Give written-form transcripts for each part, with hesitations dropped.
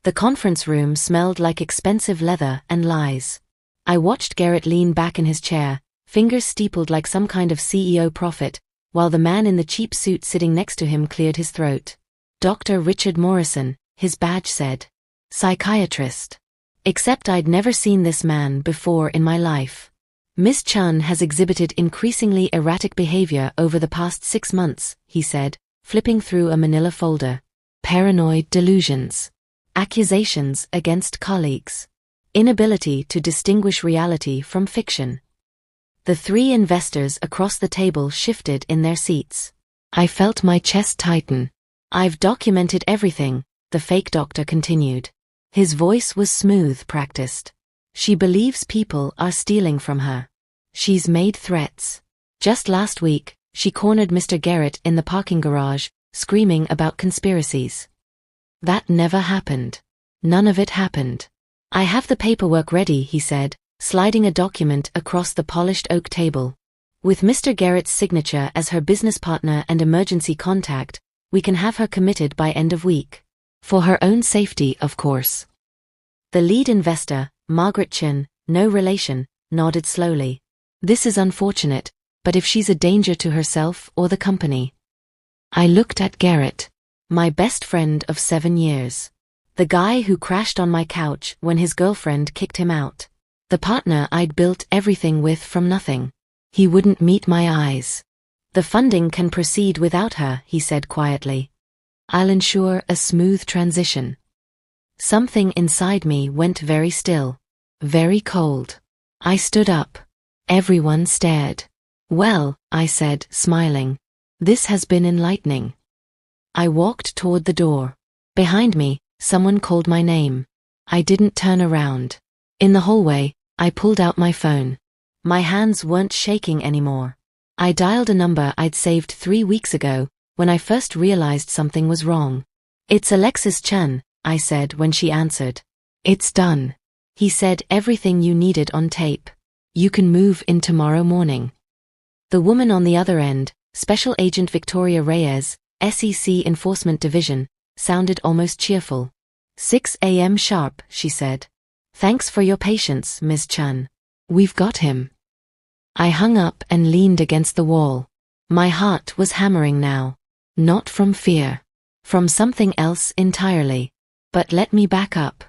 The conference room smelled like expensive leather and lies. I watched Garrett lean back in his chair, fingers steepled like some kind of CEO prophet, while the man in the cheap suit sitting next to him cleared his throat. Dr. Richard Morrison, his badge said. Psychiatrist. Except I'd never seen this man before in my life. Miss Chun has exhibited increasingly erratic behavior over the past 6 months, he said, flipping through a manila folder. Paranoid delusions. Accusations against colleagues. Inability to distinguish reality from fiction. The 3 investors across the table shifted in their seats. I felt my chest tighten. I've documented everything, the fake doctor continued. His voice was smooth, practiced. She believes people are stealing from her. She's made threats. Just last week, she cornered Mr. Garrett in the parking garage, screaming about conspiracies. That never happened. None of it happened. I have the paperwork ready, he said, sliding a document across the polished oak table. With Mr. Garrett's signature as her business partner and emergency contact, we can have her committed by end of week. For her own safety, of course. The lead investor, Margaret Chin, no relation, nodded slowly. This is unfortunate, but if she's a danger to herself or the company. I looked at Garrett. My best friend of 7 years. The guy who crashed on my couch when his girlfriend kicked him out. The partner I'd built everything with from nothing. He wouldn't meet my eyes. The funding can proceed without her, he said quietly. I'll ensure a smooth transition. Something inside me went very still. Very cold. I stood up. Everyone stared. Well, I said, smiling. This has been enlightening. I walked toward the door. Behind me, someone called my name. I didn't turn around. In the hallway, I pulled out my phone. My hands weren't shaking anymore. I dialed a number I'd saved 3 weeks ago, when I first realized something was wrong. It's Alexis Chen, I said when she answered. It's done. He said everything you needed on tape. You can move in tomorrow morning. The woman on the other end, Special Agent Victoria Reyes, SEC Enforcement Division, sounded almost cheerful. 6 a.m. sharp, she said. Thanks for your patience, Ms. Chan. We've got him. I hung up and leaned against the wall. My heart was hammering now. Not from fear. From something else entirely. But let me back up.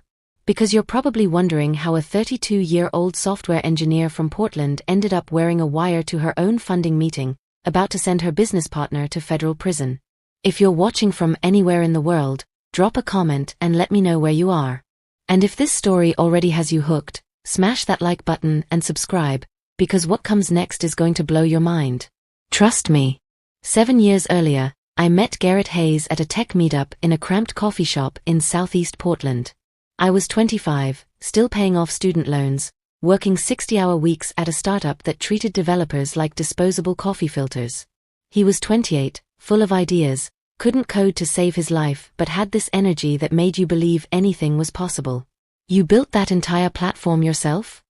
Because you're probably wondering how a 32-year-old software engineer from Portland ended up wearing a wire to her own funding meeting, about to send her business partner to federal prison. If you're watching from anywhere in the world, drop a comment and let me know where you are. And if this story already has you hooked, smash that like button and subscribe, because what comes next is going to blow your mind. Trust me. 7 years earlier, I met Garrett Hayes at a tech meetup in a cramped coffee shop in Southeast Portland. I was 25, still paying off student loans, working 60-hour weeks at a startup that treated developers like disposable coffee filters. He was 28, full of ideas, couldn't code to save his life but had this energy that made you believe anything was possible. You built that entire platform yourself?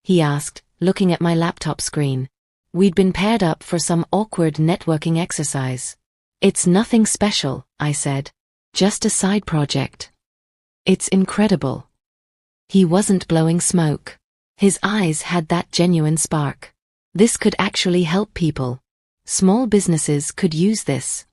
He asked, looking at my laptop screen. We'd been paired up for some awkward networking exercise. It's nothing special, I said. Just a side project. It's incredible. He wasn't blowing smoke. His eyes had that genuine spark. This could actually help people. Small businesses could use this.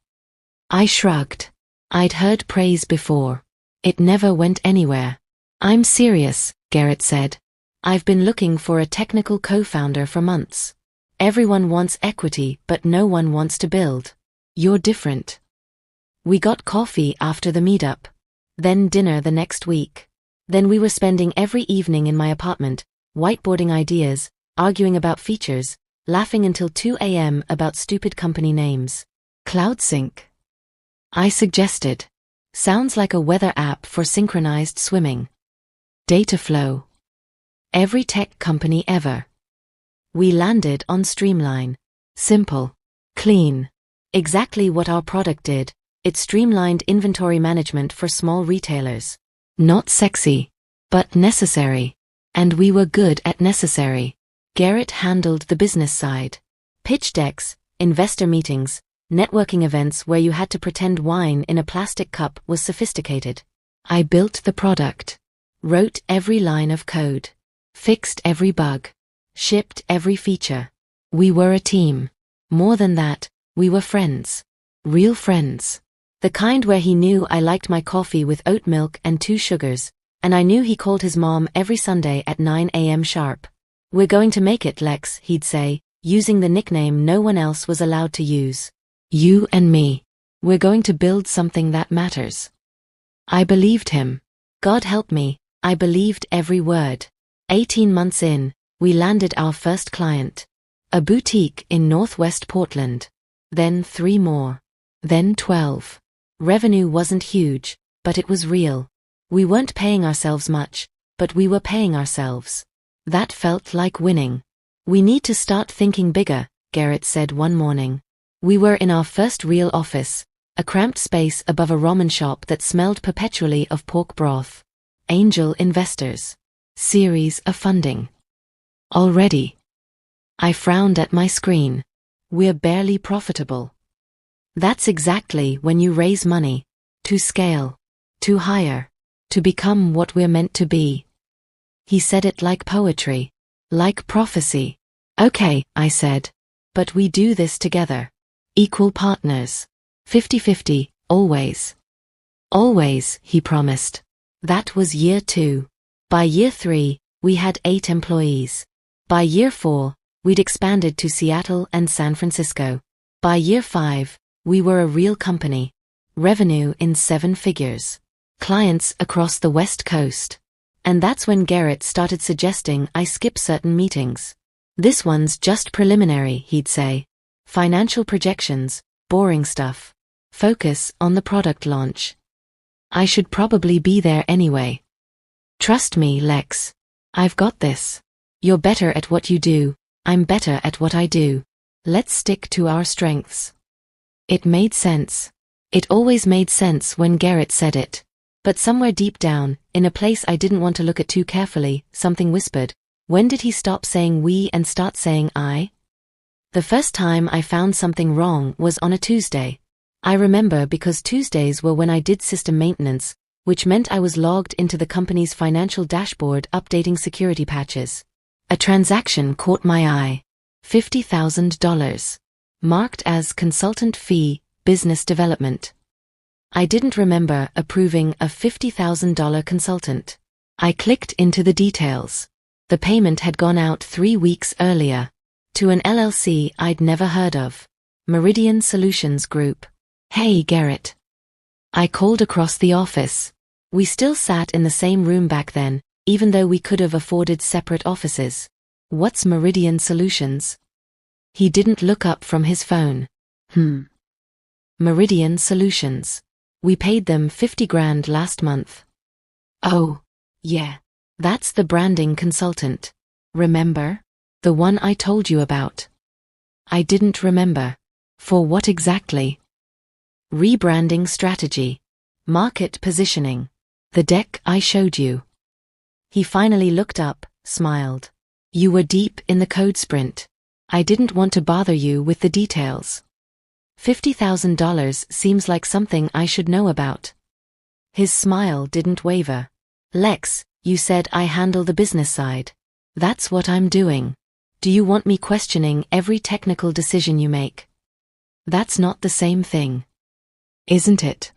I shrugged. I'd heard praise before. It never went anywhere. I'm serious, Garrett said. I've been looking for a technical co-founder for months. Everyone wants equity, but no one wants to build. You're different. We got coffee after the meetup. Then dinner the next week. Then we were spending every evening in my apartment, whiteboarding ideas, arguing about features, laughing until 2 a.m. about stupid company names. CloudSync. I suggested. Sounds like a weather app for synchronized swimming. Dataflow. Every tech company ever. We landed on Streamline. Simple. Clean. Exactly what our product did. It streamlined inventory management for small retailers. Not sexy, but necessary. And we were good at necessary. Garrett handled the business side. Pitch decks, investor meetings, networking events where you had to pretend wine in a plastic cup was sophisticated. I built the product, wrote every line of code, fixed every bug, shipped every feature. We were a team. More than that, we were friends. Real friends. The kind where he knew I liked my coffee with oat milk and 2 sugars, and I knew he called his mom every Sunday at 9 a.m. sharp. "We're going to make it, Lex," he'd say, using the nickname no one else was allowed to use. "You and me. We're going to build something that matters." I believed him. God help me, I believed every word. 18 months in, we landed our first client. A boutique in Northwest Portland. Then 3 more. Then 12. Revenue wasn't huge, but it was real. We weren't paying ourselves much, but we were paying ourselves. That felt like winning. "We need to start thinking bigger," Garrett said one morning. We were in our first real office, a cramped space above a ramen shop that smelled perpetually of pork broth. Angel investors. Series of funding. Already. I frowned at my screen. "We're barely profitable." That's exactly when you raise money. To scale. To hire. To become what we're meant to be. He said it like poetry. Like prophecy. "Okay," I said. "But we do this together. Equal partners. 50-50, always." "Always," he promised. That was year 2. By year 3, we had 8 employees. By year 4, we'd expanded to Seattle and San Francisco. By year 5, we were a real company. Revenue in 7 figures. Clients across the West Coast. And that's when Garrett started suggesting I skip certain meetings. "This one's just preliminary," he'd say. "Financial projections, boring stuff. Focus on the product launch." I should probably be there anyway. "Trust me, Lex. I've got this. You're better at what you do, I'm better at what I do. Let's stick to our strengths." It made sense. It always made sense when Garrett said it. But somewhere deep down, in a place I didn't want to look at too carefully, something whispered, when did he stop saying we and start saying I? The first time I found something wrong was on a Tuesday. I remember because Tuesdays were when I did system maintenance, which meant I was logged into the company's financial dashboard updating security patches. A transaction caught my eye. $50,000. Marked as consultant fee, business development. I didn't remember approving a $50,000 consultant. I clicked into the details. The payment had gone out 3 weeks earlier. To an LLC I'd never heard of. Meridian Solutions Group. "Hey, Garrett." I called across the office. We still sat in the same room back then, even though we could have afforded separate offices. "What's Meridian Solutions?" He didn't look up from his phone. Meridian Solutions. We paid them $50,000 last month." "Oh, yeah. That's the branding consultant. Remember? The one I told you about." I didn't remember. For what exactly? Rebranding strategy. Market positioning. The deck I showed you. He finally looked up, smiled. "You were deep in the code sprint. I didn't want to bother you with the details. $50,000 seems like something I should know about." His smile didn't waver. "Lex, you said I handle the business side. That's what I'm doing. Do you want me questioning every technical decision you make?" "That's not the same thing." "Isn't it?"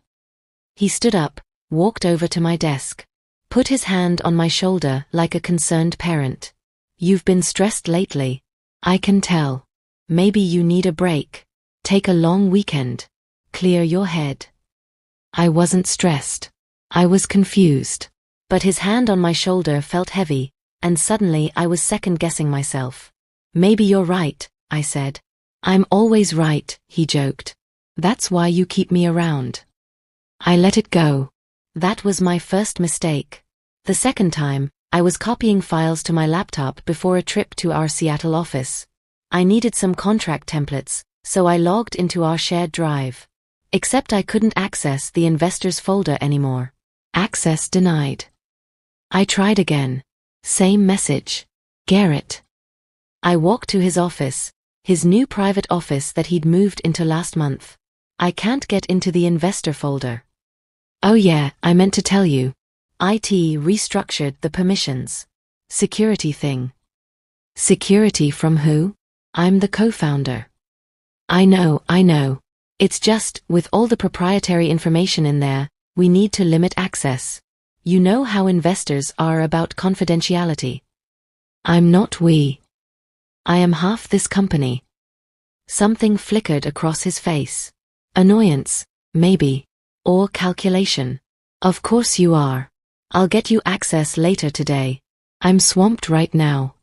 He stood up, walked over to my desk, put his hand on my shoulder like a concerned parent. "You've been stressed lately. I can tell. Maybe you need a break. Take a long weekend. Clear your head." I wasn't stressed. I was confused. But his hand on my shoulder felt heavy, and suddenly I was second-guessing myself. "Maybe you're right," I said. "I'm always right," he joked. "That's why you keep me around." I let it go. That was my first mistake. The second time, I was copying files to my laptop before a trip to our Seattle office. I needed some contract templates, so I logged into our shared drive. Except I couldn't access the investors folder anymore. Access denied. I tried again. Same message. "Garrett." I walked to his office, his new private office that he'd moved into last month. "I can't get into the investor folder." Oh yeah, I meant to tell you. IT restructured the permissions. Security thing. Security from who? I'm the co-founder. I know. It's just, with all the proprietary information in there, we need to limit access. You know how investors are about confidentiality. I'm not we. I am half this company. Something flickered across his face. Annoyance, maybe. Or calculation. Of course you are. I'll get you access later today. I'm swamped right now.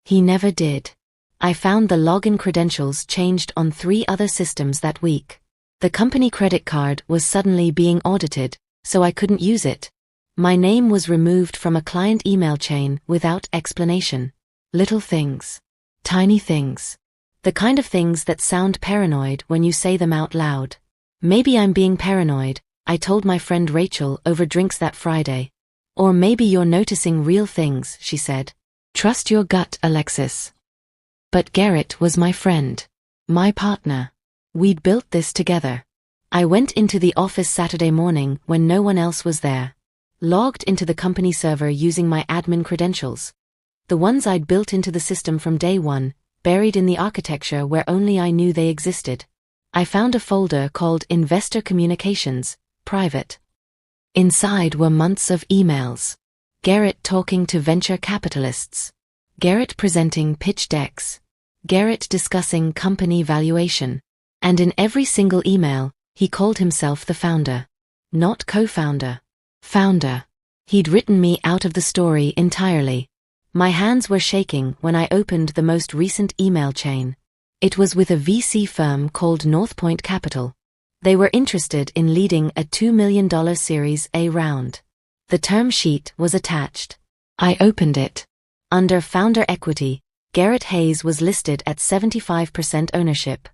He never did. I found the login credentials changed on 3 other systems that week. The company credit card was suddenly being audited, so I couldn't use it. My name was removed from a client email chain without explanation. Little things. Tiny things. The kind of things that sound paranoid when you say them out loud. Maybe I'm being paranoid, I told my friend Rachel over drinks that Friday. Or maybe you're noticing real things, she said. Trust your gut, Alexis. But Garrett was my friend. My partner. We'd built this together. I went into the office Saturday morning when no one else was there. Logged into the company server using my admin credentials. The ones I'd built into the system from day one, buried in the architecture where only I knew they existed. I found a folder called Investor Communications, Private. Inside were months of emails. Garrett talking to venture capitalists. Garrett presenting pitch decks. Garrett discussing company valuation. And in every single email, he called himself the founder. Not co-founder. Founder. He'd written me out of the story entirely. My hands were shaking when I opened the most recent email chain. It was with a VC firm called Northpoint Capital. They were interested in leading a $2 million Series A round. The term sheet was attached. I opened it. Under founder equity, Garrett Hayes was listed at 75% ownership.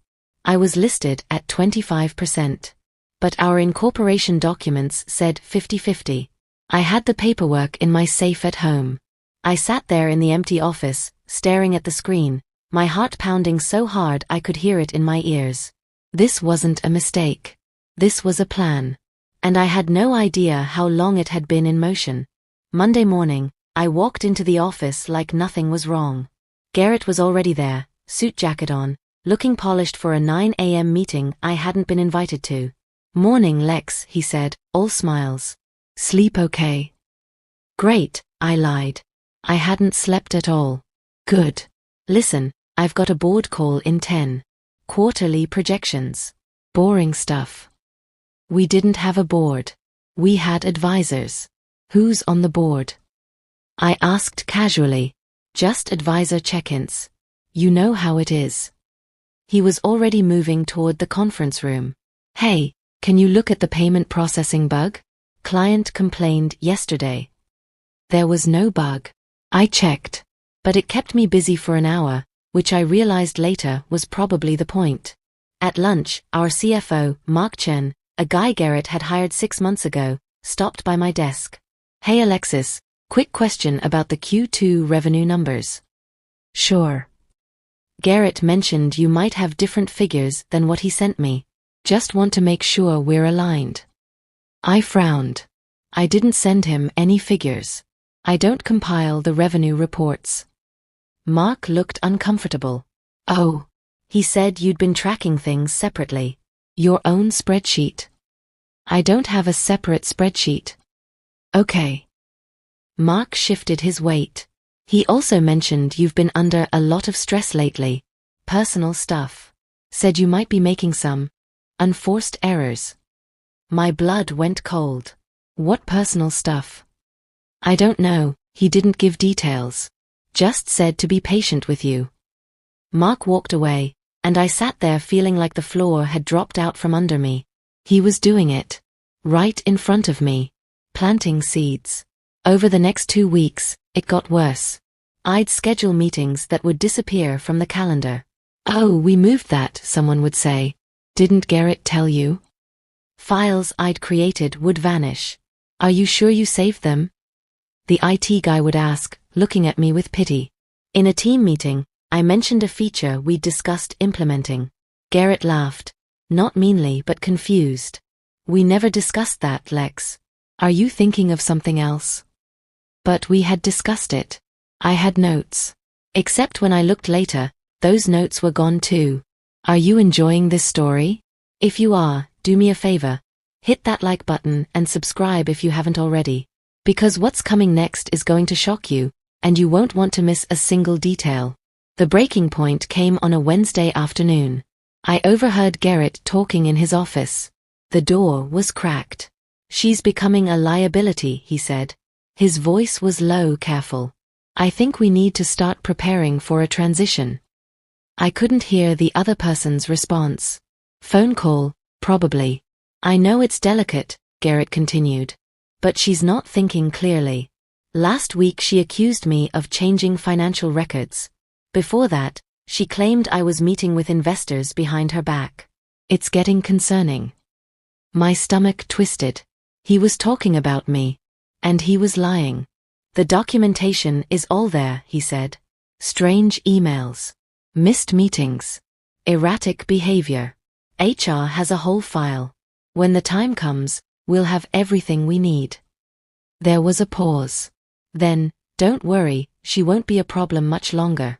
I was listed at 25%. But our incorporation documents said 50-50. I had the paperwork in my safe at home. I sat there in the empty office, staring at the screen, my heart pounding so hard I could hear it in my ears. This wasn't a mistake. This was a plan. And I had no idea how long it had been in motion. Monday morning, I walked into the office like nothing was wrong. Garrett was already there, suit jacket on, looking polished for a 9 a.m. meeting I hadn't been invited to. Morning, Lex, he said, all smiles. Sleep okay? Great, I lied. I hadn't slept at all. Good. Listen, I've got a board call in 10. Quarterly projections. Boring stuff. We didn't have a board. We had advisors. Who's on the board? I asked casually. Just advisor check-ins. You know how it is. He was already moving toward the conference room. Hey, can you look at the payment processing bug? Client complained yesterday. There was no bug. I checked. But it kept me busy for an hour, which I realized later was probably the point. At lunch, our CFO, Mark Chen, a guy Garrett had hired 6 months ago, stopped by my desk. Hey Alexis, quick question about the Q2 revenue numbers. Sure. Garrett mentioned you might have different figures than what he sent me. Just want to make sure we're aligned. I frowned. I didn't send him any figures. I don't compile the revenue reports. Mark looked uncomfortable. Oh. He said you'd been tracking things separately. Your own spreadsheet. I don't have a separate spreadsheet. Okay. Mark shifted his weight. He also mentioned you've been under a lot of stress lately. Personal stuff. Said you might be making some unforced errors. My blood went cold. What personal stuff? I don't know, he didn't give details. Just said to be patient with you. Mark walked away, and I sat there feeling like the floor had dropped out from under me. He was doing it. Right in front of me. Planting seeds. Over the next 2 weeks, it got worse. I'd schedule meetings that would disappear from the calendar. Oh, we moved that, someone would say. Didn't Garrett tell you? Files I'd created would vanish. Are you sure you saved them? The IT guy would ask, looking at me with pity. In a team meeting, I mentioned a feature we'd discussed implementing. Garrett laughed. Not meanly but confused. We never discussed that, Lex. Are you thinking of something else? But we had discussed it. I had notes. Except when I looked later, those notes were gone too. Are you enjoying this story? If you are, do me a favor. Hit that like button and subscribe if you haven't already. Because what's coming next is going to shock you, and you won't want to miss a single detail. The breaking point came on a Wednesday afternoon. I overheard Garrett talking in his office. The door was cracked. She's becoming a liability, he said. His voice was low, careful. I think we need to start preparing for a transition. I couldn't hear the other person's response. Phone call, probably. I know it's delicate, Garrett continued. But she's not thinking clearly. Last week she accused me of changing financial records. Before that, she claimed I was meeting with investors behind her back. It's getting concerning. My stomach twisted. He was talking about me. And he was lying. The documentation is all there, he said. Strange emails. Missed meetings. Erratic behavior. HR has a whole file. When the time comes, we'll have everything we need. There was a pause. Then, don't worry, she won't be a problem much longer.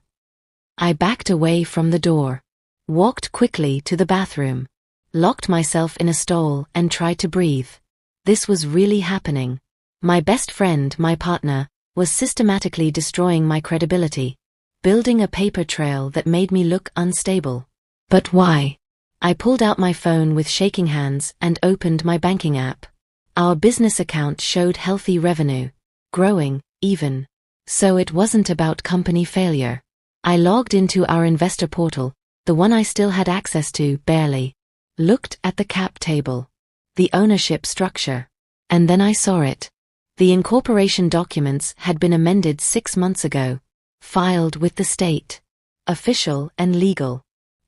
I backed away from the door. Walked quickly to the bathroom. Locked myself in a stall and tried to breathe. This was really happening. My best friend, my partner, was systematically destroying my credibility. Building a paper trail that made me look unstable. But why? I pulled out my phone with shaking hands and opened my banking app. Our business account showed healthy revenue. Growing, even. So it wasn't about company failure. I logged into our investor portal, the one I still had access to, barely. Looked at the cap table. The ownership structure. And then I saw it. The incorporation documents had been amended 6 months ago. Filed with the state. Official and legal.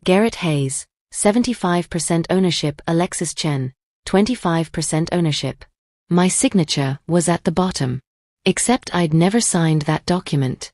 Garrett Hayes, 75% ownership. Alexis Chen, 25% ownership. My signature was at the bottom. Except I'd never signed that document.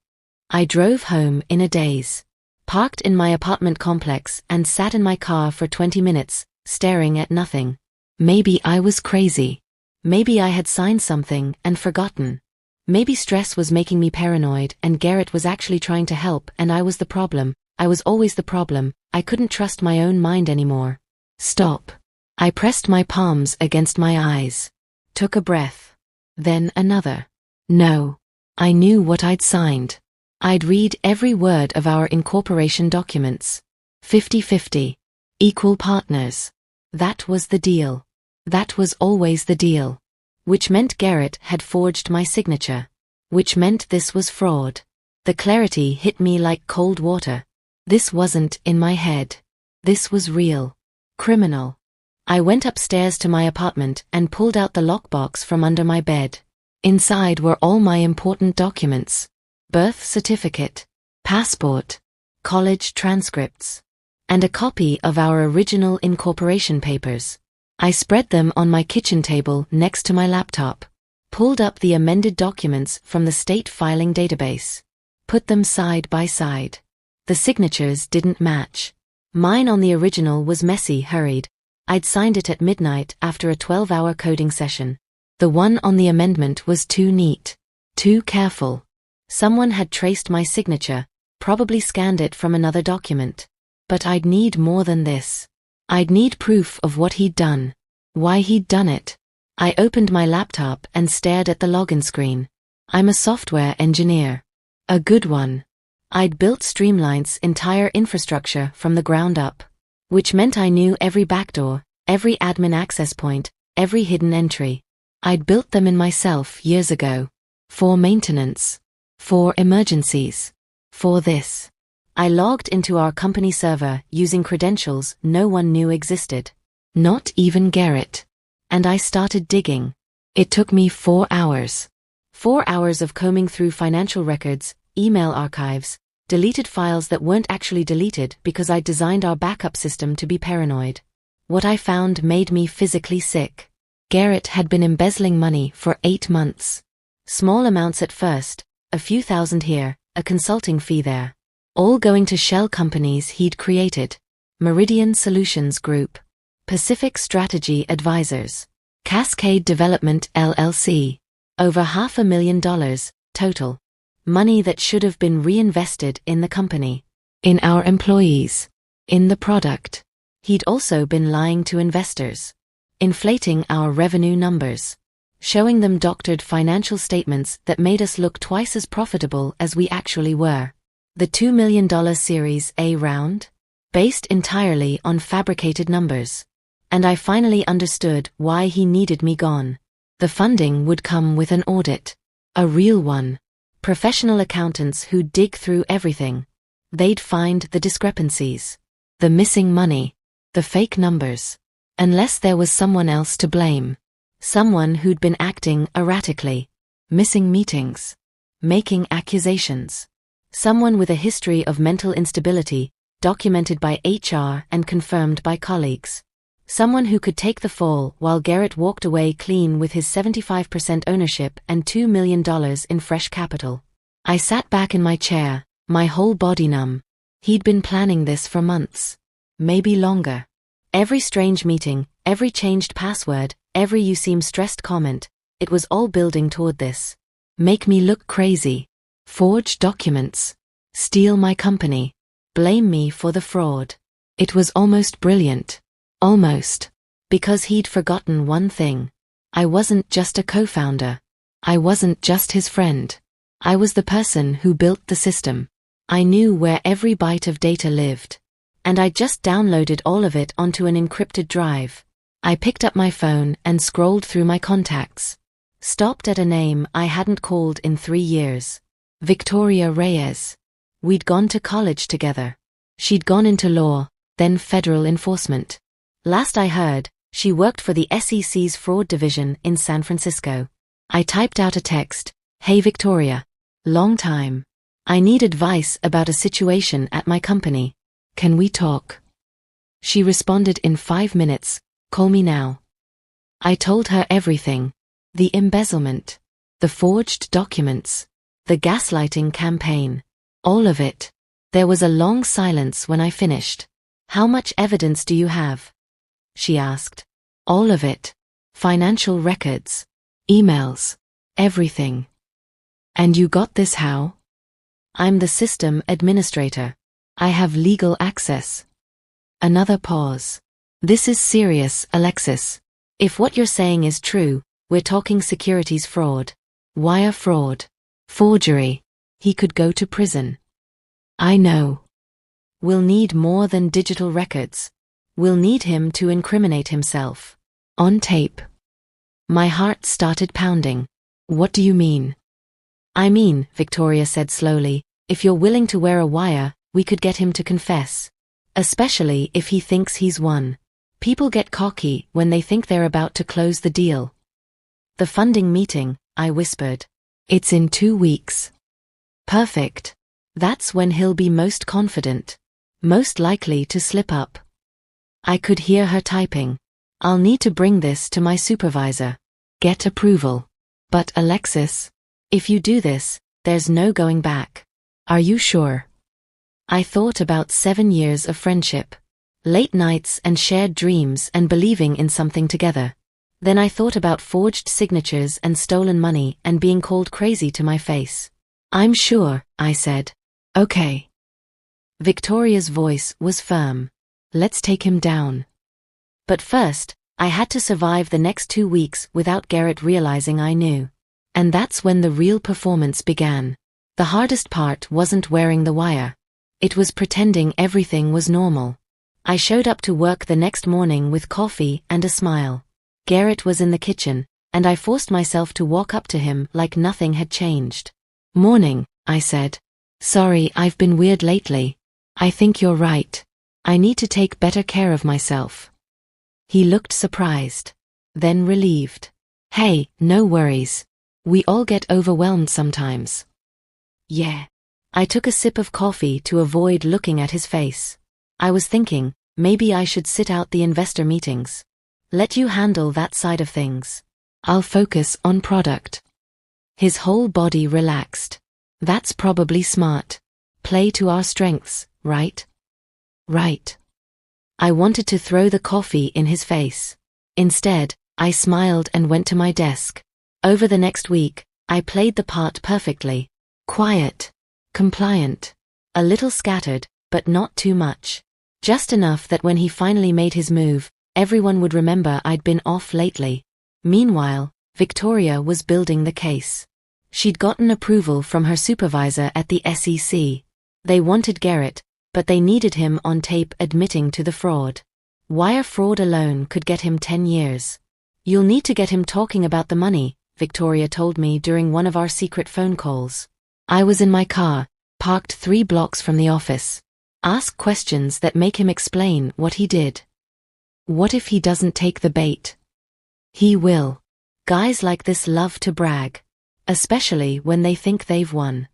I drove home in a daze. Parked in my apartment complex and sat in my car for 20 minutes, staring at nothing. Maybe I was crazy. Maybe I had signed something and forgotten. Maybe stress was making me paranoid and Garrett was actually trying to help and I was the problem. I was always the problem. I couldn't trust my own mind anymore. Stop. I pressed my palms against my eyes. Took a breath. Then another. No. I knew what I'd signed. I'd read every word of our incorporation documents. 50-50. Equal partners. That was the deal. That was always the deal. Which meant Garrett had forged my signature. Which meant this was fraud. The clarity hit me like cold water. This wasn't in my head. This was real. Criminal. I went upstairs to my apartment and pulled out the lockbox from under my bed. Inside were all my important documents. Birth certificate, passport, college transcripts, and a copy of our original incorporation papers. I spread them on my kitchen table next to my laptop, pulled up the amended documents from the state filing database, put them side by side. The signatures didn't match. Mine on the original was messy, hurried. I'd signed it at midnight after a 12-hour coding session. The one on the amendment was too neat, too careful. Someone had traced my signature, probably scanned it from another document. But I'd need more than this. I'd need proof of what he'd done. Why he'd done it. I opened my laptop and stared at the login screen. I'm a software engineer. A good one. I'd built Streamline's entire infrastructure from the ground up. Which meant I knew every backdoor, every admin access point, every hidden entry. I'd built them in myself years ago. For maintenance. For emergencies. For this. I logged into our company server using credentials no one knew existed. Not even Garrett. And I started digging. It took me 4 hours. 4 hours of combing through financial records, email archives, deleted files that weren't actually deleted because I'd designed our backup system to be paranoid. What I found made me physically sick. Garrett had been embezzling money for 8 months. Small amounts at first, a few thousand here, a consulting fee there. All going to shell companies he'd created. Meridian Solutions Group. Pacific Strategy Advisors. Cascade Development LLC. Over $500,000, total. Money that should have been reinvested in the company. In our employees. In the product. He'd also been lying to investors. Inflating our revenue numbers. Showing them doctored financial statements that made us look twice as profitable as we actually were. The $2 million Series A round? Based entirely on fabricated numbers. And I finally understood why he needed me gone. The funding would come with an audit. A real one. Professional accountants who'd dig through everything. They'd find the discrepancies. The missing money. The fake numbers. Unless there was someone else to blame. Someone who'd been acting erratically. Missing meetings. Making accusations. Someone with a history of mental instability, documented by HR and confirmed by colleagues. Someone who could take the fall while Garrett walked away clean with his 75% ownership and $2 million in fresh capital. I sat back in my chair, my whole body numb. He'd been planning this for months. Maybe longer. Every strange meeting, every changed password, every "you seem stressed" comment, it was all building toward this. Make me look crazy. Forge documents. Steal my company. Blame me for the fraud. It was almost brilliant. Almost. Because he'd forgotten one thing. I wasn't just a co-founder. I wasn't just his friend. I was the person who built the system. I knew where every byte of data lived. And I just downloaded all of it onto an encrypted drive. I picked up my phone and scrolled through my contacts. Stopped at a name I hadn't called in 3 years. Victoria Reyes. We'd gone to college together. She'd gone into law, then federal enforcement. Last I heard, she worked for the SEC's fraud division in San Francisco. I typed out a text. Hey Victoria. Long time. I need advice about a situation at my company. Can we talk? She responded in 5 minutes. Call me now. I told her everything. The embezzlement. The forged documents. The gaslighting campaign. All of it. There was a long silence when I finished. How much evidence do you have? She asked. All of it. Financial records. Emails. Everything. And you got this how? I'm the system administrator. I have legal access. Another pause. This is serious, Alexis. If what you're saying is true, we're talking securities fraud. Wire fraud. Forgery. He could go to prison. I know. We'll need more than digital records. We'll need him to incriminate himself. On tape. My heart started pounding. What do you mean? I mean, Victoria said slowly, if you're willing to wear a wire, we could get him to confess. Especially if he thinks he's won. People get cocky when they think they're about to close the deal. The funding meeting, I whispered. It's in 2 weeks. Perfect. That's when he'll be most confident. Most likely to slip up. I could hear her typing. I'll need to bring this to my supervisor. Get approval. But Alexis, if you do this, there's no going back. Are you sure? I thought about 7 years of friendship. Late nights and shared dreams and believing in something together. Then I thought about forged signatures and stolen money and being called crazy to my face. I'm sure, I said. Okay. Victoria's voice was firm. Let's take him down. But first, I had to survive the next 2 weeks without Garrett realizing I knew. And that's when the real performance began. The hardest part wasn't wearing the wire. It was pretending everything was normal. I showed up to work the next morning with coffee and a smile. Garrett was in the kitchen, and I forced myself to walk up to him like nothing had changed. Morning, I said. Sorry, I've been weird lately. I think you're right. I need to take better care of myself. He looked surprised. Then relieved. Hey, no worries. We all get overwhelmed sometimes. Yeah. I took a sip of coffee to avoid looking at his face. I was thinking, maybe I should sit out the investor meetings. Let you handle that side of things. I'll focus on product. His whole body relaxed. That's probably smart. Play to our strengths, right? Right. I wanted to throw the coffee in his face. Instead, I smiled and went to my desk. Over the next week, I played the part perfectly. Quiet. Compliant. A little scattered, but not too much. Just enough that when he finally made his move, everyone would remember I'd been off lately. Meanwhile, Victoria was building the case. She'd gotten approval from her supervisor at the SEC. They wanted Garrett, but they needed him on tape admitting to the fraud. Wire fraud alone could get him 10 years. You'll need to get him talking about the money, Victoria told me during one of our secret phone calls. I was in my car, parked 3 blocks from the office. Ask questions that make him explain what he did. What if he doesn't take the bait? He will. Guys like this love to brag. Especially when they think they've won.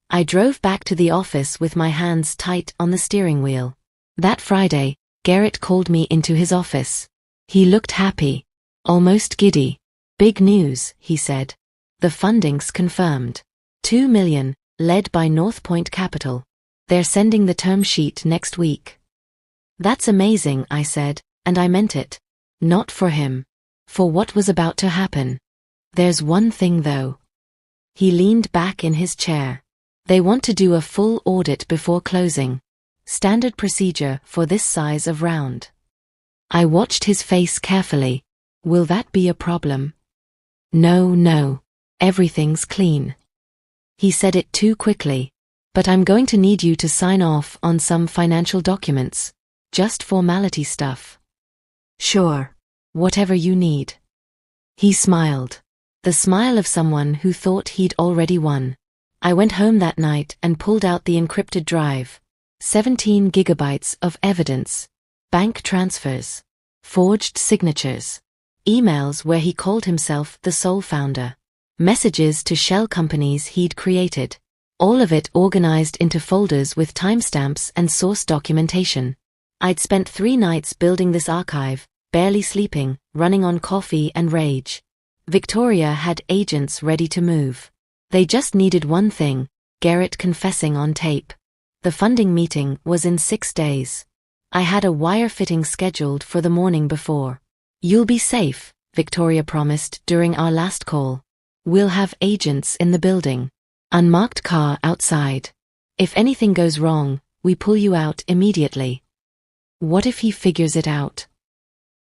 I drove back to the office with my hands tight on the steering wheel. That Friday, Garrett called me into his office. He looked happy. Almost giddy. Big news, he said. The funding's confirmed. $2 million, led by North Point Capital. They're sending the term sheet next week. That's amazing, I said, and I meant it. Not for him. For what was about to happen. There's one thing though. He leaned back in his chair. They want to do a full audit before closing. Standard procedure for this size of round. I watched his face carefully. Will that be a problem? No. Everything's clean. He said it too quickly. But I'm going to need you to sign off on some financial documents. Just formality stuff. Sure. Whatever you need. He smiled. The smile of someone who thought he'd already won. I went home that night and pulled out the encrypted drive. 17 gigabytes of evidence. Bank transfers. Forged signatures. Emails where he called himself the sole founder. Messages to shell companies he'd created. All of it organized into folders with timestamps and source documentation. I'd spent 3 nights building this archive, barely sleeping, running on coffee and rage. Victoria had agents ready to move. They just needed one thing, Garrett confessing on tape. The funding meeting was in 6 days. I had a wire fitting scheduled for the morning before. You'll be safe, Victoria promised during our last call. We'll have agents in the building. Unmarked car outside. If anything goes wrong, we pull you out immediately. What if he figures it out?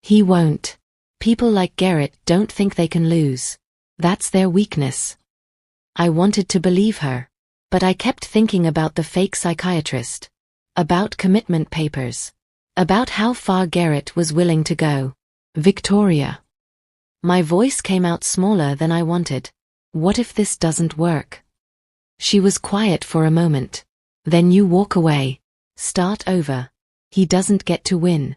He won't. People like Garrett don't think they can lose. That's their weakness. I wanted to believe her. But I kept thinking about the fake psychiatrist. About commitment papers. About how far Garrett was willing to go. Victoria. My voice came out smaller than I wanted. What if this doesn't work? She was quiet for a moment. Then you walk away. Start over. He doesn't get to win.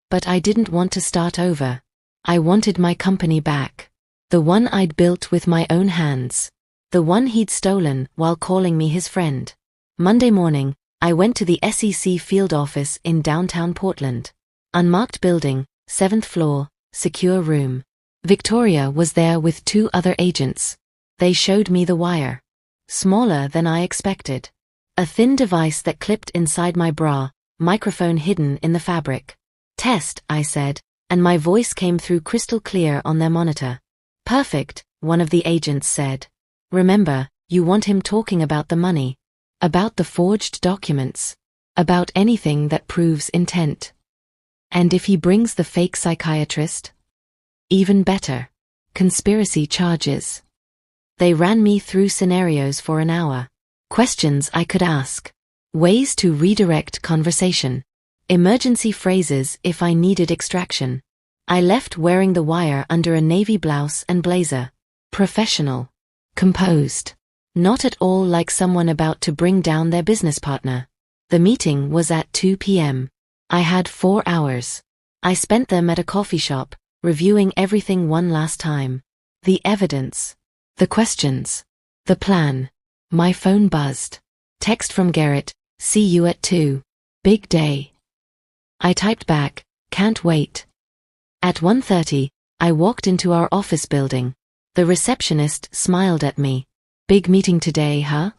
But I didn't want to start over. I wanted my company back. The one I'd built with my own hands. The one he'd stolen while calling me his friend. Monday morning, I went to the SEC field office in downtown Portland. Unmarked building, 7th floor, secure room. Victoria was there with 2 other agents. They showed me the wire. Smaller than I expected. A thin device that clipped inside my bra, microphone hidden in the fabric. Test, I said, and my voice came through crystal clear on their monitor. Perfect, one of the agents said. Remember, you want him talking about the money. About the forged documents. About anything that proves intent. And if he brings the fake psychiatrist? Even better. Conspiracy charges. They ran me through scenarios for an hour. Questions I could ask. Ways to redirect conversation. Emergency phrases if I needed extraction. I left wearing the wire under a navy blouse and blazer. Professional. Composed. Not at all like someone about to bring down their business partner. The meeting was at 2 p.m. I had 4 hours. I spent them at a coffee shop, reviewing everything one last time. The evidence. The questions. The plan. My phone buzzed. Text from Garrett, see you at 2. Big day. I typed back, can't wait. At 1:30, I walked into our office building. The receptionist smiled at me. Big meeting today, huh?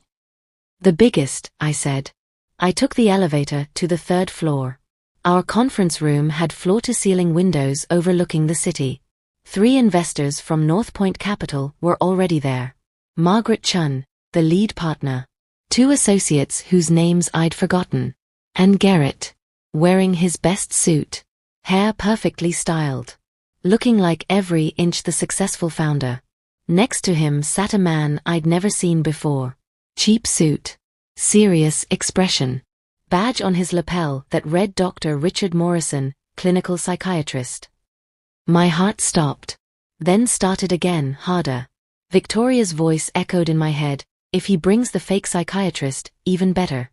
The biggest, I said. I took the elevator to the 3rd floor. Our conference room had floor-to-ceiling windows overlooking the city. 3 investors from North Point Capital were already there. Margaret Chun, the lead partner. 2 associates whose names I'd forgotten. And Garrett, wearing his best suit. Hair perfectly styled. Looking like every inch the successful founder. Next to him sat a man I'd never seen before. Cheap suit. Serious expression. Badge on his lapel that read Dr. Richard Morrison, clinical psychiatrist. My heart stopped. Then started again, harder. Victoria's voice echoed in my head, if he brings the fake psychiatrist, even better.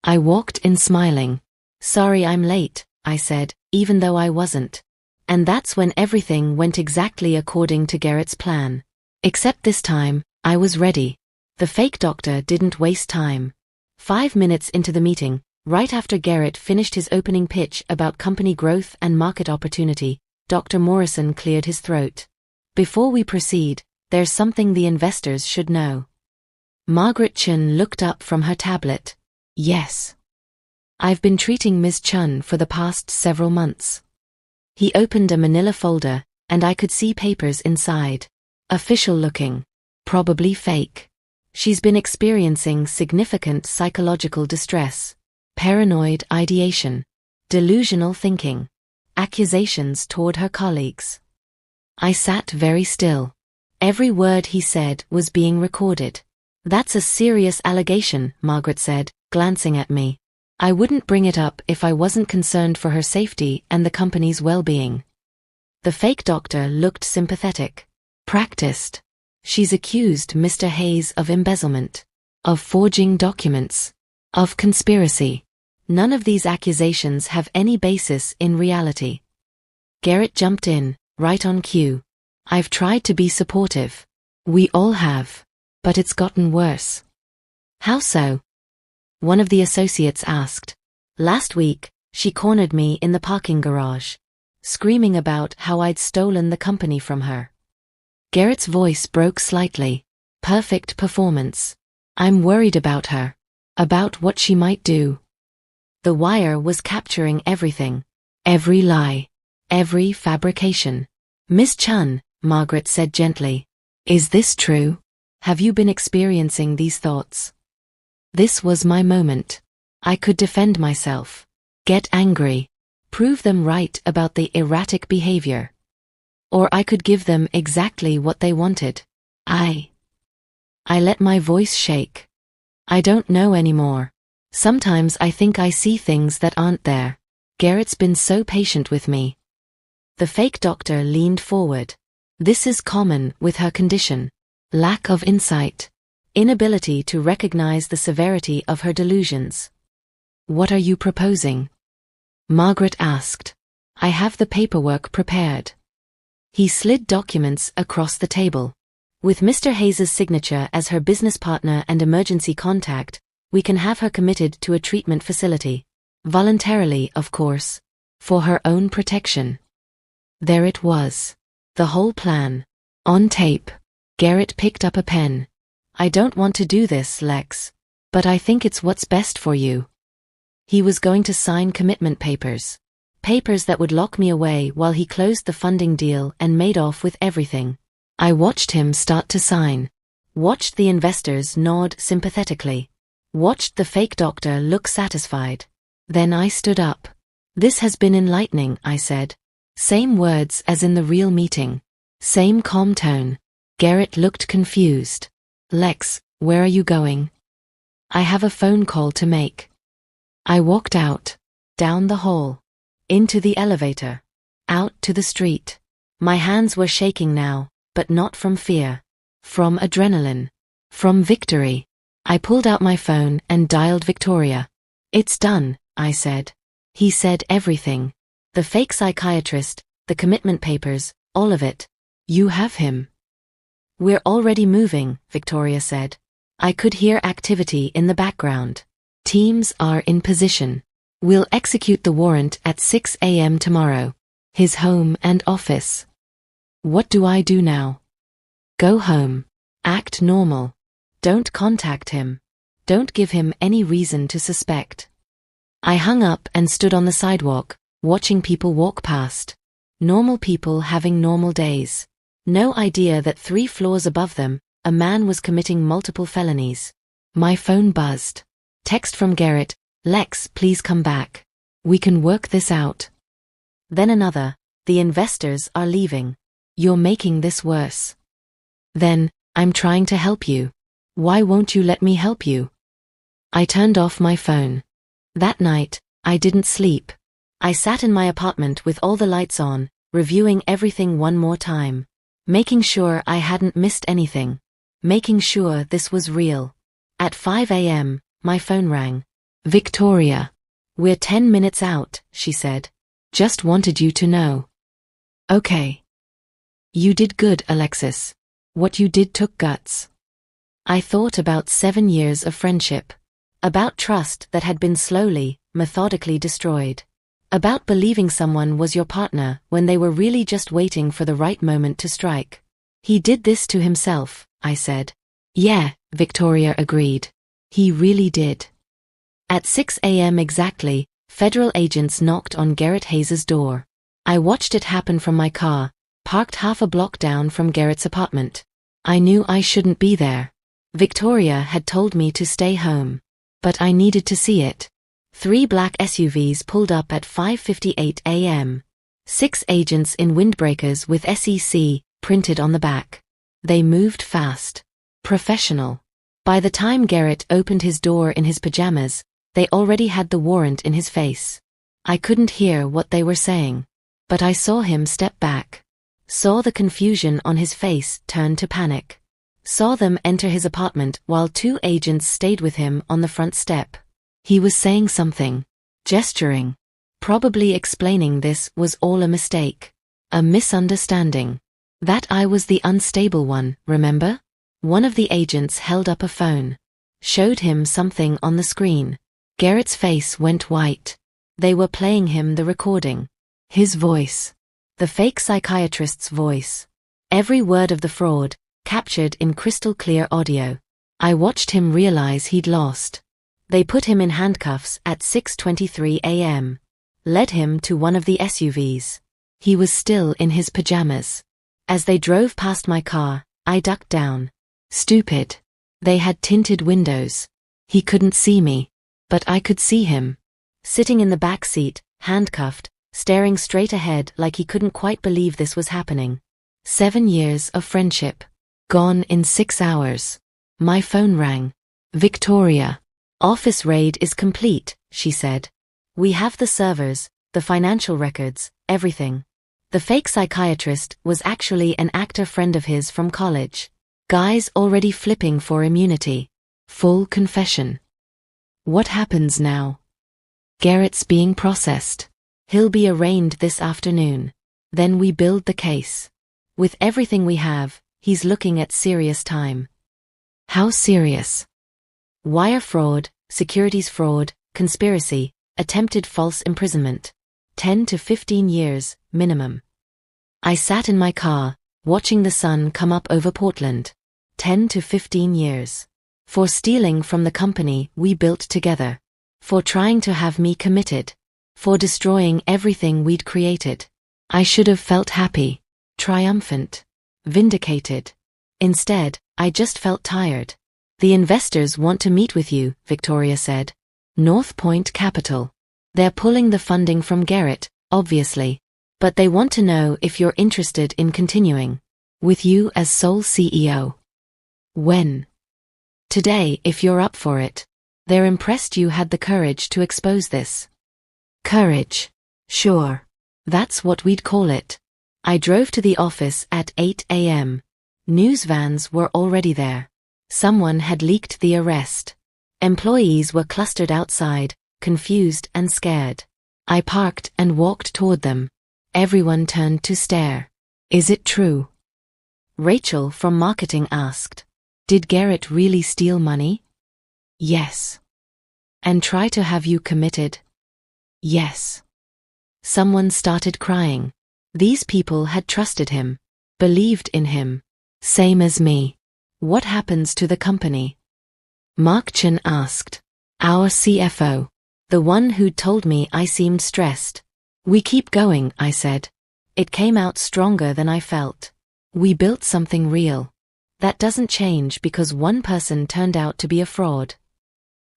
I walked in smiling. Sorry I'm late, I said, even though I wasn't. And that's when everything went exactly according to Garrett's plan. Except this time, I was ready. The fake doctor didn't waste time. 5 minutes into the meeting, right after Garrett finished his opening pitch about company growth and market opportunity, Dr. Morrison cleared his throat. Before we proceed, there's something the investors should know. Margaret Chun looked up from her tablet. Yes. I've been treating Ms. Chun for the past several months. He opened a manila folder, and I could see papers inside. Official looking. Probably fake. She's been experiencing significant psychological distress, paranoid ideation, delusional thinking, accusations toward her colleagues. I sat very still. Every word he said was being recorded. That's a serious allegation, Margaret said, glancing at me. I wouldn't bring it up if I wasn't concerned for her safety and the company's well-being. The fake doctor looked sympathetic. Practiced. She's accused Mr. Hayes of embezzlement, of forging documents, of conspiracy. None of these accusations have any basis in reality. Garrett jumped in, right on cue. I've tried to be supportive. We all have. But it's gotten worse. How so? One of the associates asked. Last week, she cornered me in the parking garage, screaming about how I'd stolen the company from her. Garrett's voice broke slightly. Perfect performance. I'm worried about her. About what she might do. The wire was capturing everything. Every lie. Every fabrication. Miss Chun, Margaret said gently. Is this true? Have you been experiencing these thoughts? This was my moment. I could defend myself. Get angry. Prove them right about the erratic behavior. Or I could give them exactly what they wanted. I let my voice shake. I don't know anymore. Sometimes I think I see things that aren't there. Garrett's been so patient with me. The fake doctor leaned forward. This is common with her condition. Lack of insight. Inability to recognize the severity of her delusions. What are you proposing? Margaret asked. I have the paperwork prepared. He slid documents across the table. With Mr. Hayes' signature as her business partner and emergency contact, we can have her committed to a treatment facility. Voluntarily, of course. For her own protection. There it was. The whole plan. On tape. Garrett picked up a pen. I don't want to do this, Lex. But I think it's what's best for you. He was going to sign commitment papers. Papers that would lock me away while he closed the funding deal and made off with everything. I watched him start to sign. Watched the investors nod sympathetically. Watched the fake doctor look satisfied. Then I stood up. This has been enlightening, I said. Same words as in the real meeting. Same calm tone. Garrett looked confused. Lex, where are you going? I have a phone call to make. I walked out. Down the hall. Into the elevator. Out to the street. My hands were shaking now, but not from fear. From adrenaline. From victory. I pulled out my phone and dialed Victoria. It's done, I said. He said everything. The fake psychiatrist, the commitment papers, all of it. You have him. We're already moving, Victoria said. I could hear activity in the background. Teams are in position. We'll execute the warrant at 6 a.m. tomorrow. His home and office. What do I do now? Go home. Act normal. Don't contact him. Don't give him any reason to suspect. I hung up and stood on the sidewalk, watching people walk past. Normal people having normal days. No idea that 3 floors above them, a man was committing multiple felonies. My phone buzzed. Text from Garrett, "Lex, please come back. We can work this out." Then another, "The investors are leaving. You're making this worse." Then, "I'm trying to help you. Why won't you let me help you?" I turned off my phone. That night, I didn't sleep. I sat in my apartment with all the lights on, reviewing everything one more time. Making sure I hadn't missed anything. Making sure this was real. At 5 a.m., my phone rang. "Victoria. We're 10 minutes out," she said. "Just wanted you to know." "Okay. You did good, Alexis. What you did took guts." I thought about 7 years of friendship. About trust that had been slowly, methodically destroyed. About believing someone was your partner when they were really just waiting for the right moment to strike. "He did this to himself," I said. "Yeah," Victoria agreed. "He really did." At 6 a.m. exactly, federal agents knocked on Garrett Hayes' door. I watched it happen from my car, parked half a block down from Garrett's apartment. I knew I shouldn't be there. Victoria had told me to stay home. But I needed to see it. 3 black SUVs pulled up at 5:58 a.m. 6 agents in windbreakers with SEC printed on the back. They moved fast. Professional. By the time Garrett opened his door in his pajamas, they already had the warrant in his face. I couldn't hear what they were saying. But I saw him step back. Saw the confusion on his face turn to panic. Saw them enter his apartment while 2 agents stayed with him on the front step. He was saying something. Gesturing. Probably explaining this was all a mistake. A misunderstanding. That I was the unstable one, remember? One of the agents held up a phone. Showed him something on the screen. Garrett's face went white. They were playing him the recording. His voice. The fake psychiatrist's voice. Every word of the fraud, captured in crystal clear audio. I watched him realize he'd lost. They put him in handcuffs at 6:23 a.m. Led him to one of the SUVs. He was still in his pajamas. As they drove past my car, I ducked down. Stupid. They had tinted windows. He couldn't see me. But I could see him. Sitting in the back seat, handcuffed, staring straight ahead like he couldn't quite believe this was happening. 7 years of friendship. Gone in 6 hours. My phone rang. "Victoria. Office raid is complete," she said. "We have the servers, the financial records, everything." The fake psychiatrist was actually an actor friend of his from college. Guys already flipping for immunity. Full confession. What happens now? Garrett's being processed. He'll be arraigned this afternoon. Then we build the case. With everything we have, he's looking at serious time. How serious? Wire fraud, securities fraud, conspiracy, attempted false imprisonment. 10 to 15 years, minimum. I sat in my car, watching the sun come up over Portland. 10 to 15 years. For stealing from the company we built together. For trying to have me committed. For destroying everything we'd created. I should have felt happy, triumphant, vindicated. Instead, I just felt tired. "The investors want to meet with you," Victoria said. "North Point Capital. They're pulling the funding from Garrett, obviously. But they want to know if you're interested in continuing. With you as sole CEO. When? Today, if you're up for it. They're impressed you had the courage to expose this." Courage. Sure. That's what we'd call it. I drove to the office at 8 a.m. News vans were already there. Someone had leaked the arrest. Employees were clustered outside, confused and scared. I parked and walked toward them. Everyone turned to stare. "Is it true?" Rachel from marketing asked. "Did Garrett really steal money?" "Yes." "And try to have you committed?" "Yes." Someone started crying. These people had trusted him. Believed in him. Same as me. "What happens to the company?" Mark Chen asked. "Our CFO. The one who'd told me I seemed stressed. We keep going, I said. It came out stronger than I felt. We built something real. That doesn't change because one person turned out to be a fraud.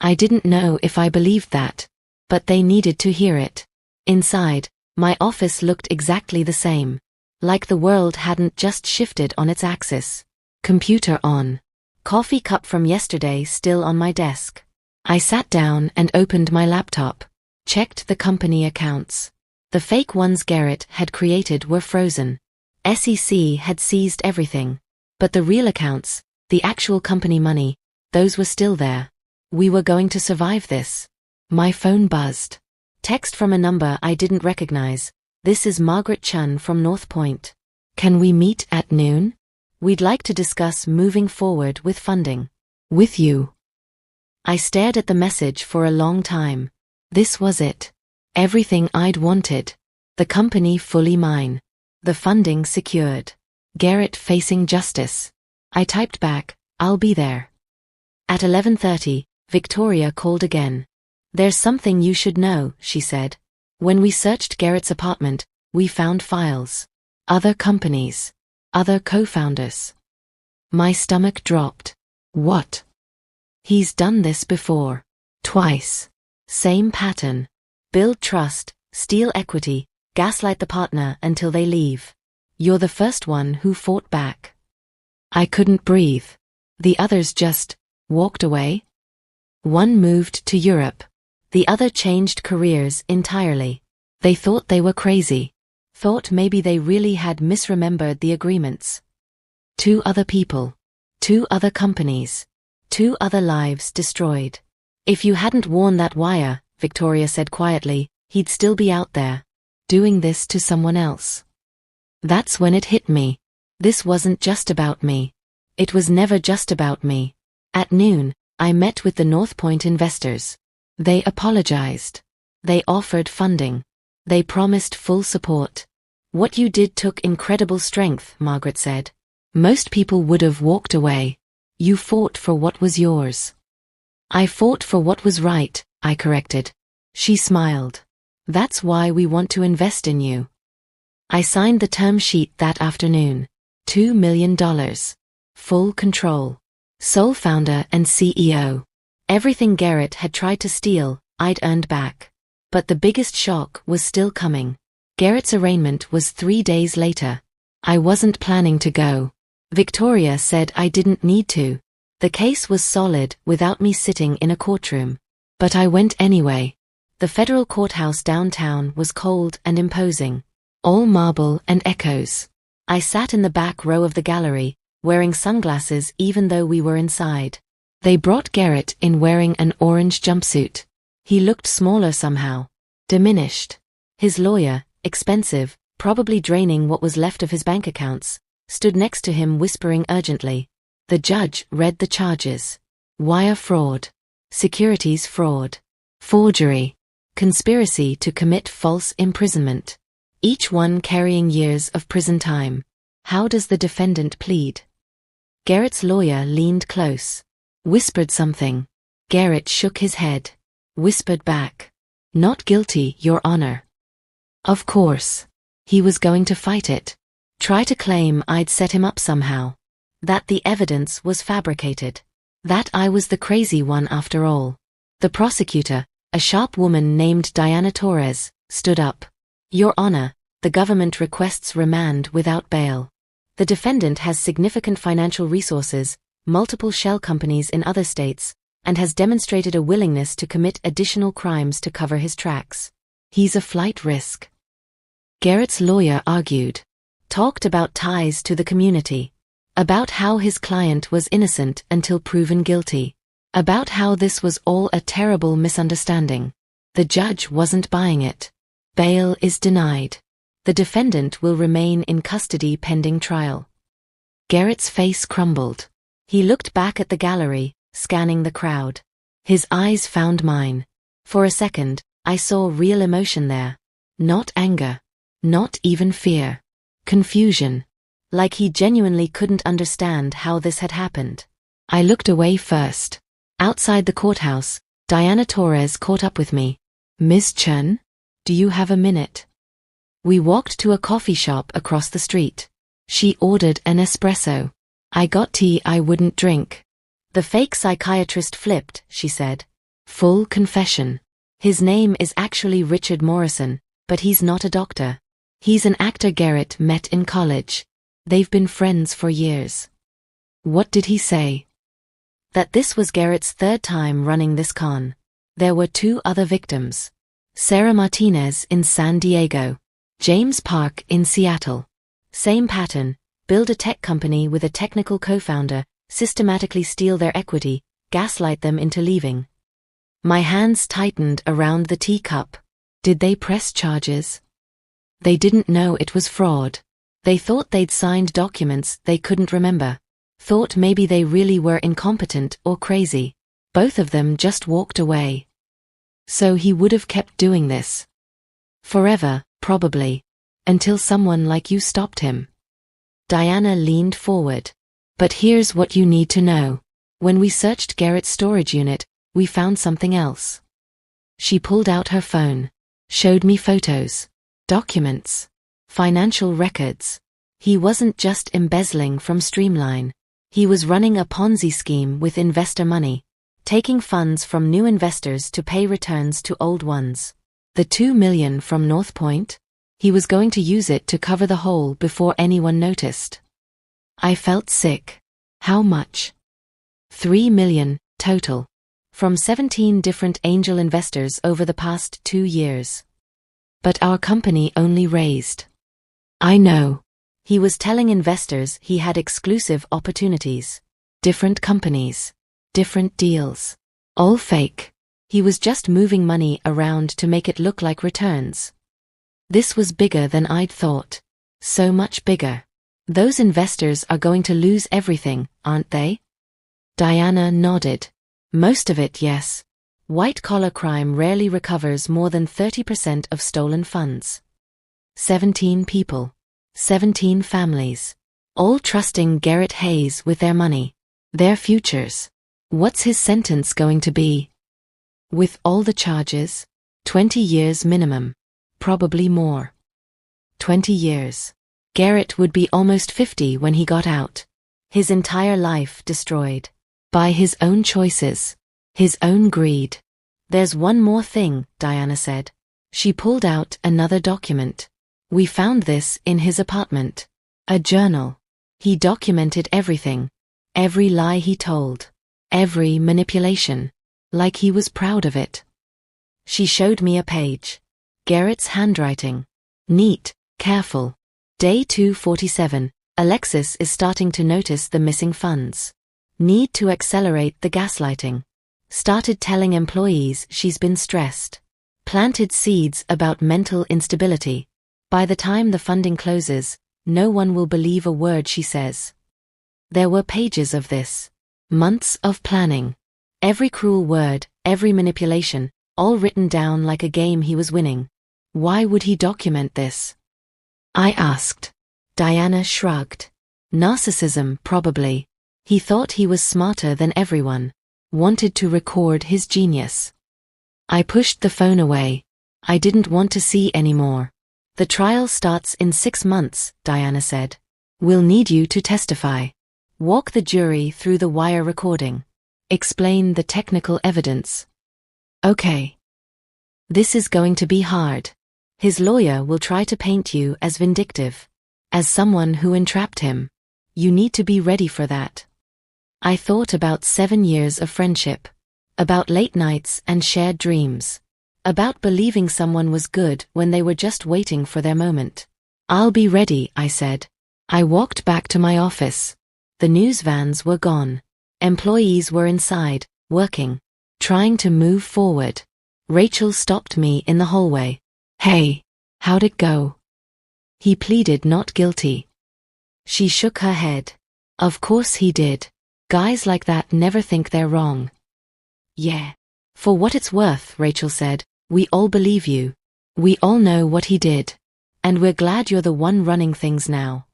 I didn't know if I believed that, but they needed to hear it. Inside, my office looked exactly the same. Like the world hadn't just shifted on its axis. Computer on. Coffee cup from yesterday still on my desk. I sat down and opened my laptop. Checked the company accounts. The fake ones Garrett had created were frozen. SEC had seized everything. But the real accounts, the actual company money, those were still there. We were going to survive this. My phone buzzed. Text from a number I didn't recognize. This is Margaret Chun from North Point. Can we meet at noon? We'd like to discuss moving forward with funding. With you. I stared at the message for a long time. This was it. Everything I'd wanted. The company fully mine. The funding secured. Garrett facing justice. I typed back, I'll be there. At 11:30, Victoria called again. There's something you should know, she said. When we searched Garrett's apartment, we found files. Other companies. Other co-founders. My stomach dropped. What? He's done this before. Twice. Same pattern. Build trust, steal equity, gaslight the partner until they leave. You're the first one who fought back. I couldn't breathe. The others just walked away. One moved to Europe. The other changed careers entirely. They thought they were crazy. Thought maybe they really had misremembered the agreements. 2 other people. 2 other companies. 2 other lives destroyed. If you hadn't worn that wire, Victoria said quietly, he'd still be out there. Doing this to someone else. That's when it hit me. This wasn't just about me. It was never just about me. At noon, I met with the North Point investors. They apologized. They offered funding. They promised full support. What you did took incredible strength, Margaret said. Most people would have walked away. You fought for what was yours. I fought for what was right, I corrected. She smiled. That's why we want to invest in you. I signed the term sheet that afternoon. $2 million. Full control. Sole founder and CEO. Everything Garrett had tried to steal, I'd earned back. But the biggest shock was still coming. Garrett's arraignment was 3 days later. I wasn't planning to go. Victoria said I didn't need to. The case was solid without me sitting in a courtroom. But I went anyway. The federal courthouse downtown was cold and imposing. All marble and echoes. I sat in the back row of the gallery, wearing sunglasses even though we were inside. They brought Garrett in wearing an orange jumpsuit. He looked smaller somehow. Diminished. His lawyer, expensive, probably draining what was left of his bank accounts, stood next to him whispering urgently. The judge read the charges. Wire fraud. Securities fraud. Forgery. Conspiracy to commit false imprisonment. Each one carrying years of prison time. How does the defendant plead? Garrett's lawyer leaned close. Whispered something. Garrett shook his head. Whispered back. Not guilty, Your Honor. Of course. He was going to fight it. Try to claim I'd set him up somehow. That the evidence was fabricated. That I was the crazy one after all. The prosecutor, a sharp woman named Diana Torres, stood up. Your Honor, the government requests remand without bail. The defendant has significant financial resources, multiple shell companies in other states, and has demonstrated a willingness to commit additional crimes to cover his tracks. He's a flight risk. Garrett's lawyer argued. Talked about ties to the community. About how his client was innocent until proven guilty. About how this was all a terrible misunderstanding. The judge wasn't buying it. Bail is denied. The defendant will remain in custody pending trial. Garrett's face crumbled. He looked back at the gallery, scanning the crowd. His eyes found mine. For a second, I saw real emotion there. Not anger. Not even fear. Confusion. Like he genuinely couldn't understand how this had happened. I looked away first. Outside the courthouse, Diana Torres caught up with me. Ms. Chen? Do you have a minute? We walked to a coffee shop across the street. She ordered an espresso. I got tea I wouldn't drink. The fake psychiatrist flipped, she said. Full confession. His name is actually Richard Morrison, but he's not a doctor. He's an actor Garrett met in college. They've been friends for years. What did he say? That this was Garrett's third time running this con. There were 2 other victims. Sarah Martinez in San Diego. James Park in Seattle. Same pattern, build a tech company with a technical co-founder, systematically steal their equity, gaslight them into leaving. My hands tightened around the teacup. Did they press charges? They didn't know it was fraud. They thought they'd signed documents they couldn't remember. Thought maybe they really were incompetent or crazy. Both of them just walked away. So he would have kept doing this. Forever, probably. Until someone like you stopped him. Diana leaned forward. But here's what you need to know. When we searched Garrett's storage unit, we found something else. She pulled out her phone. Showed me photos. Documents. Financial records. He wasn't just embezzling from Streamline. He was running a Ponzi scheme with investor money. Taking funds from new investors to pay returns to old ones. The $2 million from North Point? He was going to use it to cover the hole before anyone noticed. I felt sick. How much? $3 million, total. From 17 different angel investors over the past 2 years. But our company only raised. I know. He was telling investors he had exclusive opportunities. Different companies. Different deals. All fake. He was just moving money around to make it look like returns. This was bigger than I'd thought. So much bigger. Those investors are going to lose everything, aren't they? Diana nodded. Most of it, yes. White-collar crime rarely recovers more than 30% of stolen funds. 17 people. 17 families. All trusting Garrett Hayes with their money. Their futures. What's his sentence going to be? With all the charges? 20 years minimum. Probably more. 20 years. Garrett would be almost 50 when he got out. His entire life destroyed. By his own choices. His own greed. There's one more thing, Diana said. She pulled out another document. We found this in his apartment. A journal. He documented everything. Every lie he told. Every manipulation. Like he was proud of it. She showed me a page. Garrett's handwriting. Neat, careful. Day 247. Alexis is starting to notice the missing funds. Need to accelerate the gaslighting. Started telling employees she's been stressed. Planted seeds about mental instability. By the time the funding closes, no one will believe a word she says. There were pages of this. Months of planning. Every cruel word, every manipulation, all written down like a game he was winning. Why would he document this? I asked. Diana shrugged. Narcissism, probably. He thought he was smarter than everyone. Wanted to record his genius. I pushed the phone away. I didn't want to see anymore. The trial starts in 6 months, Diana said. We'll need you to testify. Walk the jury through the wire recording. Explain the technical evidence. Okay. This is going to be hard. His lawyer will try to paint you as vindictive. As someone who entrapped him. You need to be ready for that. I thought about 7 years of friendship. About late nights and shared dreams. About believing someone was good when they were just waiting for their moment. I'll be ready, I said. I walked back to my office. The news vans were gone. Employees were inside, working. Trying to move forward. Rachel stopped me in the hallway. Hey, how'd it go? He pleaded not guilty. She shook her head. Of course he did. Guys like that never think they're wrong. Yeah. For what it's worth, Rachel said, we all believe you. We all know what he did. And we're glad you're the one running things now.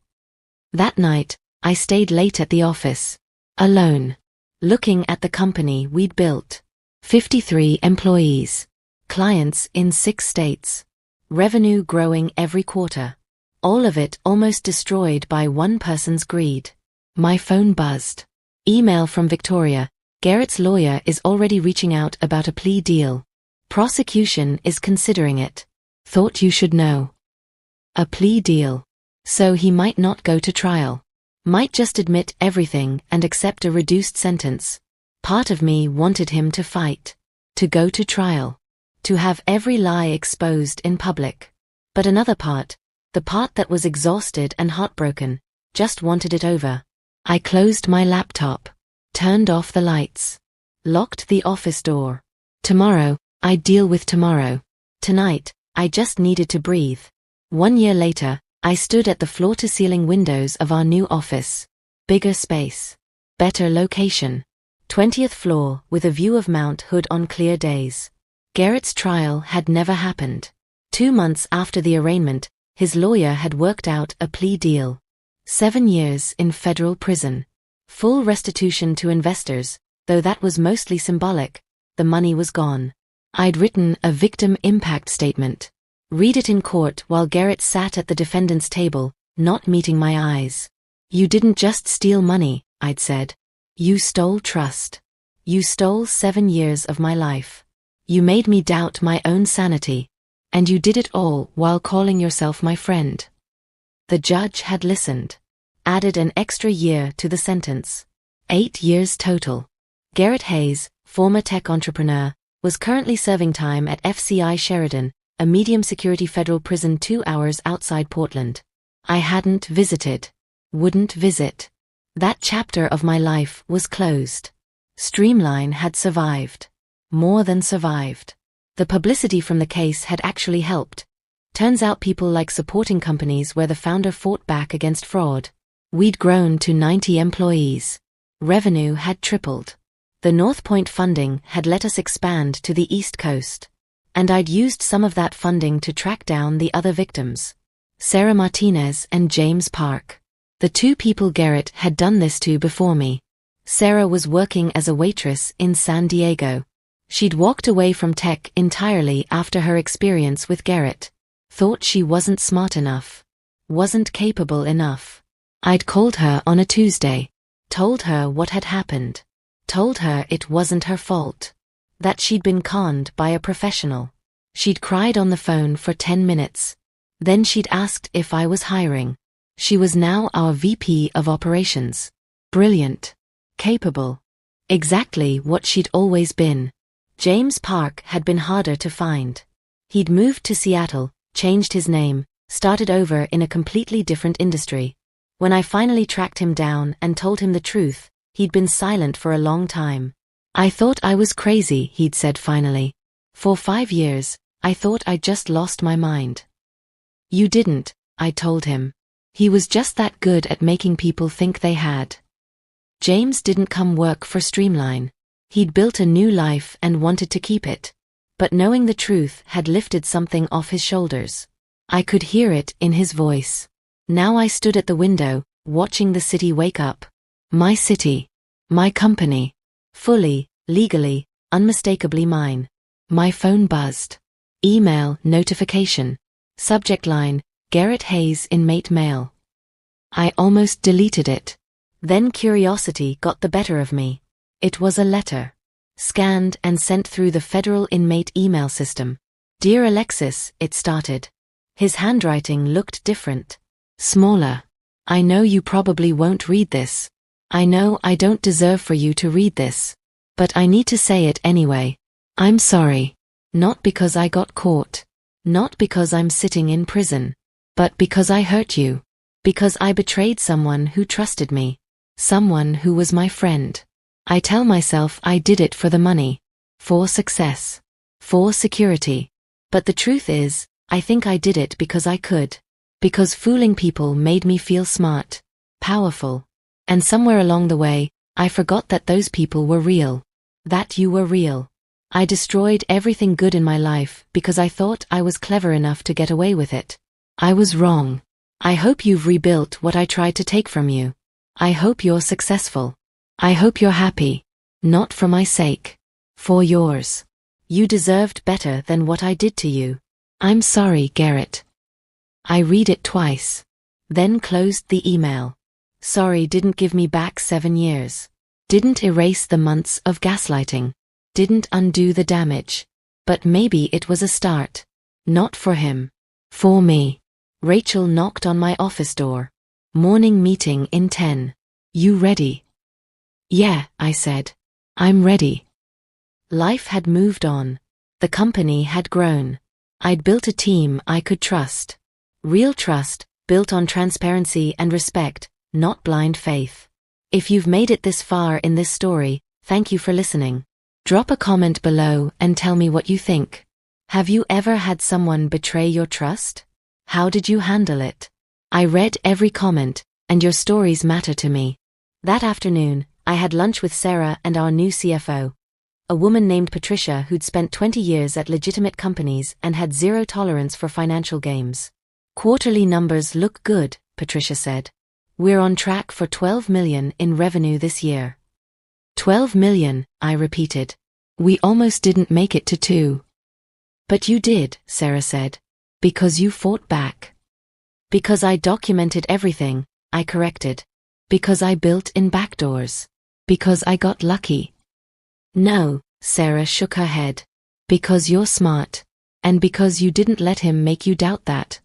That night, I stayed late at the office. Alone. Looking at the company we'd built. 53 employees. Clients in 6 states. Revenue growing every quarter. All of it almost destroyed by one person's greed. My phone buzzed. Email from Victoria. Garrett's lawyer is already reaching out about a plea deal. Prosecution is considering it. Thought you should know. A plea deal. So he might not go to trial. Might just admit everything and accept a reduced sentence. Part of me wanted him to fight. To go to trial. To have every lie exposed in public. But another part, the part that was exhausted and heartbroken, just wanted it over. I closed my laptop. Turned off the lights. Locked the office door. Tomorrow, I'd deal with tomorrow. Tonight, I just needed to breathe. 1 year later, I stood at the floor-to-ceiling windows of our new office. Bigger space. Better location. 20th floor with a view of Mount Hood on clear days. Garrett's trial had never happened. 2 months after the arraignment, his lawyer had worked out a plea deal. 7 years in federal prison. Full restitution to investors, though that was mostly symbolic. The money was gone. I'd written a victim impact statement. Read it in court while Garrett sat at the defendant's table, not meeting my eyes. You didn't just steal money, I'd said. You stole trust. You stole 7 years of my life. You made me doubt my own sanity. And you did it all while calling yourself my friend. The judge had listened. Added an extra year to the sentence. 8 years total. Garrett Hayes, former tech entrepreneur, was currently serving time at FCI Sheridan, a medium-security federal prison 2 hours outside Portland. I hadn't visited. Wouldn't visit. That chapter of my life was closed. Streamline had survived. More than survived. The publicity from the case had actually helped. Turns out people like supporting companies where the founder fought back against fraud. We'd grown to 90 employees. Revenue had tripled. The North Point funding had let us expand to the East Coast. And I'd used some of that funding to track down the other victims. Sarah Martinez and James Park. The 2 people Garrett had done this to before me. Sarah was working as a waitress in San Diego. She'd walked away from tech entirely after her experience with Garrett. Thought she wasn't smart enough. Wasn't capable enough. I'd called her on a Tuesday. Told her what had happened. Told her it wasn't her fault. That she'd been conned by a professional. She'd cried on the phone for 10 minutes. Then she'd asked if I was hiring. She was now our VP of operations. Brilliant. Capable. Exactly what she'd always been. James Park had been harder to find. He'd moved to Seattle, changed his name, started over in a completely different industry. When I finally tracked him down and told him the truth, he'd been silent for a long time. I thought I was crazy, he'd said finally. For 5 years, I thought I'd just lost my mind. You didn't, I told him. He was just that good at making people think they had. James didn't come work for Streamline. He'd built a new life and wanted to keep it. But knowing the truth had lifted something off his shoulders. I could hear it in his voice. Now I stood at the window, watching the city wake up. My city. My company. Fully, legally, unmistakably mine. My phone buzzed. Email notification. Subject line, Garrett Hayes inmate mail. I almost deleted it. Then curiosity got the better of me. It was a letter. Scanned and sent through the federal inmate email system. Dear Alexis, it started. His handwriting looked different. Smaller. I know you probably won't read this. I know I don't deserve for you to read this. But I need to say it anyway. I'm sorry. Not because I got caught. Not because I'm sitting in prison. But because I hurt you. Because I betrayed someone who trusted me. Someone who was my friend. I tell myself I did it for the money. For success. For security. But the truth is, I think I did it because I could. Because fooling people made me feel smart. Powerful. And somewhere along the way, I forgot that those people were real. That you were real. I destroyed everything good in my life because I thought I was clever enough to get away with it. I was wrong. I hope you've rebuilt what I tried to take from you. I hope you're successful. I hope you're happy. Not for my sake. For yours. You deserved better than what I did to you. I'm sorry, Garrett. I read it twice. Then closed the email. Sorry didn't give me back 7 years. Didn't erase the months of gaslighting. Didn't undo the damage. But maybe it was a start. Not for him. For me. Rachel knocked on my office door. Morning meeting in 10. You ready? Yeah, I said. I'm ready. Life had moved on. The company had grown. I'd built a team I could trust. Real trust, built on transparency and respect, not blind faith. If you've made it this far in this story, thank you for listening. Drop a comment below and tell me what you think. Have you ever had someone betray your trust? How did you handle it? I read every comment, and your stories matter to me. That afternoon, I had lunch with Sarah and our new CFO. A woman named Patricia who'd spent 20 years at legitimate companies and had zero tolerance for financial games. Quarterly numbers look good, Patricia said. We're on track for 12 million in revenue this year. 12 million, I repeated. We almost didn't make it to 2. But you did, Sarah said. Because you fought back. Because I documented everything, I corrected. Because I built in backdoors. Because I got lucky. No, Sarah shook her head. Because you're smart. And because you didn't let him make you doubt that.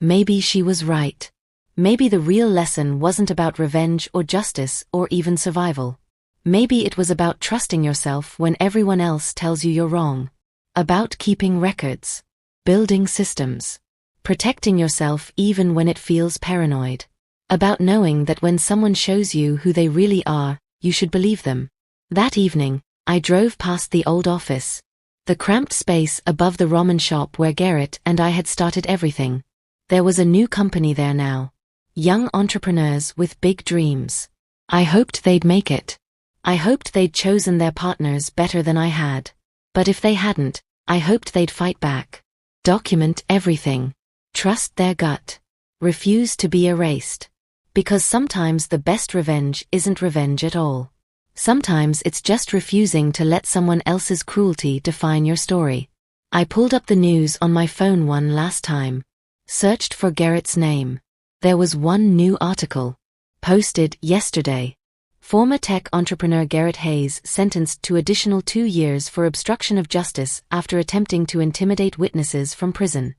Maybe she was right. Maybe the real lesson wasn't about revenge or justice or even survival. Maybe it was about trusting yourself when everyone else tells you you're wrong. About keeping records. Building systems. Protecting yourself even when it feels paranoid. About knowing that when someone shows you who they really are, you should believe them. That evening, I drove past the old office. The cramped space above the ramen shop where Garrett and I had started everything. There was a new company there now. Young entrepreneurs with big dreams. I hoped they'd make it. I hoped they'd chosen their partners better than I had. But if they hadn't, I hoped they'd fight back. Document everything. Trust their gut. Refuse to be erased. Because sometimes the best revenge isn't revenge at all. Sometimes it's just refusing to let someone else's cruelty define your story. I pulled up the news on my phone one last time. Searched for Garrett's name. There was one new article. Posted yesterday. Former tech entrepreneur Garrett Hayes sentenced to additional 2 years for obstruction of justice after attempting to intimidate witnesses from prison.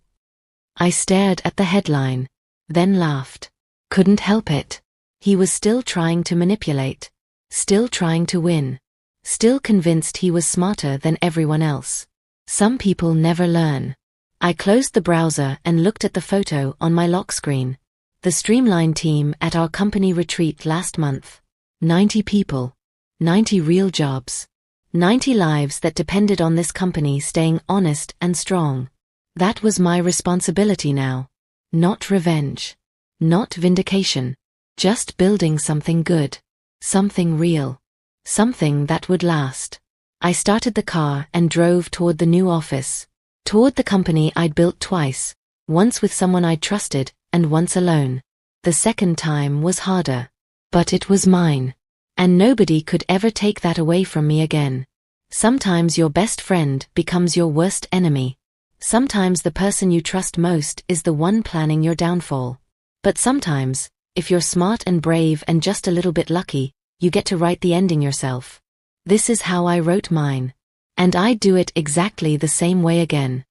I stared at the headline. Then laughed. Couldn't help it. He was still trying to manipulate. Still trying to win. Still convinced he was smarter than everyone else. Some people never learn. I closed the browser and looked at the photo on my lock screen. The Streamline team at our company retreat last month. 90 people. 90 real jobs. 90 lives that depended on this company staying honest and strong. That was my responsibility now. Not revenge. Not vindication. Just building something good. Something real. Something that would last. I started the car and drove toward the new office. Toward the company I'd built twice, once with someone I'd trusted, and once alone. The second time was harder. But it was mine. And nobody could ever take that away from me again. Sometimes your best friend becomes your worst enemy. Sometimes the person you trust most is the one planning your downfall. But sometimes, if you're smart and brave and just a little bit lucky, you get to write the ending yourself. This is how I wrote mine. And I'd do it exactly the same way again.